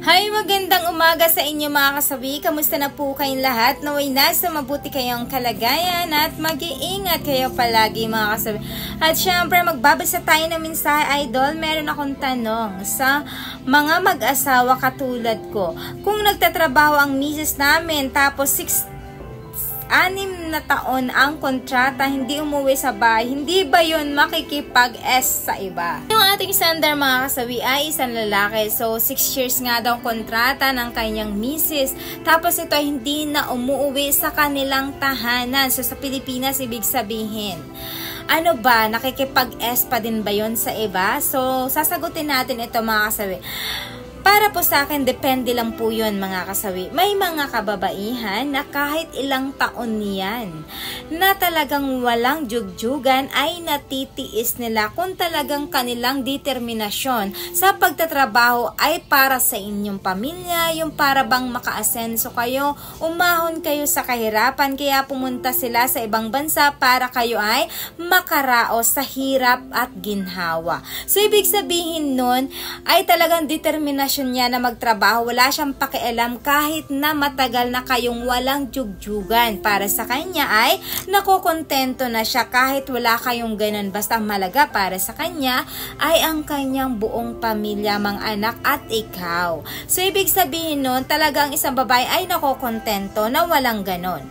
Hi, magandang umaga sa inyo mga kasawi. Kamusta na po kayong lahat? Naway nasa mabuti kayong kalagayan at mag-iingat kayo palagi mga kasawi. At syempre magbabasa tayo ng mensahe, idol. Meron akong tanong sa mga mag-asawa katulad ko. Kung nagtatrabaho ang misis namin tapos 6 na taon ang kontrata, hindi umuwi sa bahay, hindi ba yun makikipag-S sa iba? Yung ating sender mga kasawi ay isang lalaki. So 6 years nga daw kontrata ng kanyang misis. Tapos ito ay hindi na umuwi sa kanilang tahanan. So sa Pilipinas, ibig sabihin, ano ba, nakikipag-S pa din ba yun sa iba? So sasagutin natin ito mga kasawi. Para po sa akin, depende lang po yun mga kasawi. May mga kababaihan na kahit ilang taon yan, na talagang walang jugjugan ay natitiis nila kung talagang kanilang determinasyon sa pagtatrabaho ay para sa inyong pamilya, yung para bang makaasenso kayo, umahon kayo sa kahirapan, kaya pumunta sila sa ibang bansa para kayo ay makaraos sa hirap at ginhawa. So, ibig sabihin nun ay talagang determinasyon niya na magtrabaho, wala siyang pakialam kahit na matagal na kayong walang jugjugan. Para sa kanya ay nakokontento na siya kahit wala kayong ganun. Basta malaga para sa kanya ay ang kanyang buong pamilya, mga anak at ikaw. So ibig sabihin nun, talagang isang babae ay nakokontento na walang ganun.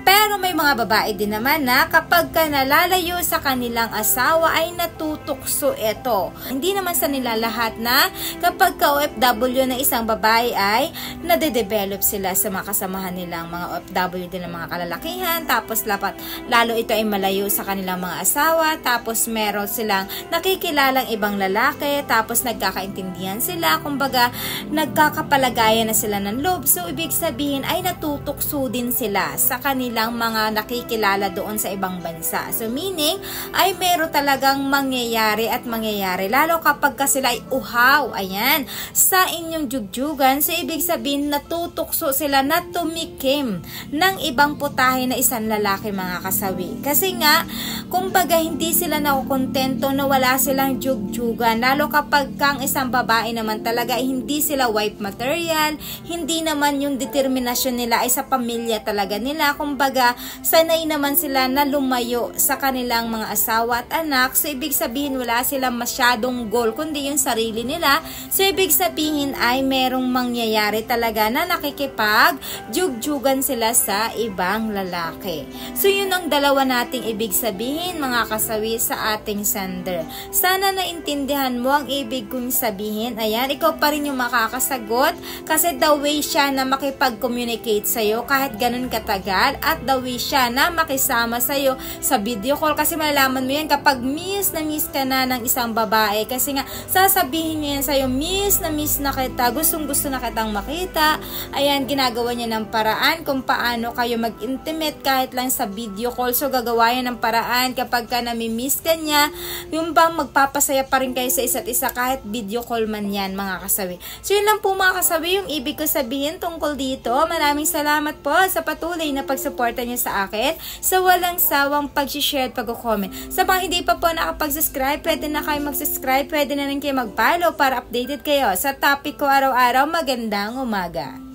Pero may mga babae din naman na kapag ka nalalayo sa kanilang asawa ay natutukso ito. Hindi naman sa nila lahat na kapag ka OFW na isang babae ay nade-develop sila sa mga kasamahan nilang mga OFW din ng mga kalalakihan. Tapos lalo ito ay malayo sa kanilang mga asawa. Tapos meron silang nakikilalang ibang lalaki. Tapos nagkakaintindihan sila. Kumbaga nagkakapalagayan na sila ng loob. So ibig sabihin ay natutukso din sila sa kanilang mga nakikilala doon sa ibang bansa. So meaning ay meron talagang mangyayari at mangyayari lalo kapag ka sila ay uhaw, ayan, sa inyong jugjugan. So ibig sabihin natutukso sila na tumikim ng ibang putahe na isang lalaki mga kasawi. Kasi nga kumbaga hindi sila nakukontento na wala silang jugjugan, lalo kapag kang isang babae naman talaga hindi sila wife material, hindi naman yung determinasyon nila ay sa pamilya talaga nila. Kumbaga, sanay naman sila na lumayo sa kanilang mga asawa at anak. So, ibig sabihin, wala silang masyadong goal, kundi yung sarili nila. So, ibig sabihin ay merong mangyayari talaga na nakikipag-jugjugan sila sa ibang lalaki. So, yun ang dalawa nating ibig sabihin, mga kasawi, sa ating sender. Sana naintindihan mo ang ibig kong sabihin. Ayan, ikaw pa rin yung makakasagot kasi the way siya na makipag-communicate sa'yo kahit ganun katagal, at the way siya na makisama sa'yo sa video call. Kasi malalaman mo yan kapag miss na miss ka na ng isang babae. Kasi nga, sasabihin niya yan sa'yo, miss na kita, gustong gusto na kitang makita. Ayan, ginagawa niya ng paraan kung paano kayo mag-intimate kahit lang sa video call. So, gagawa yan ng paraan kapag ka nami-miss ka niya, yung bang magpapasaya pa rin kayo sa isa't isa kahit video call man yan, mga kasawi. So, yun lang po mga kasawi, yung ibig ko sabihin tungkol dito. Maraming salamat po sa patuloy na pagsuporta niyo sa akin, sa walang sawang pag-share at pag-comment. Sa mga hindi pa po nakapag-subscribe, pwede na kayo mag-subscribe, pwede na rin kayo mag-follow para updated kayo sa topic ko araw-araw. Magandang umaga!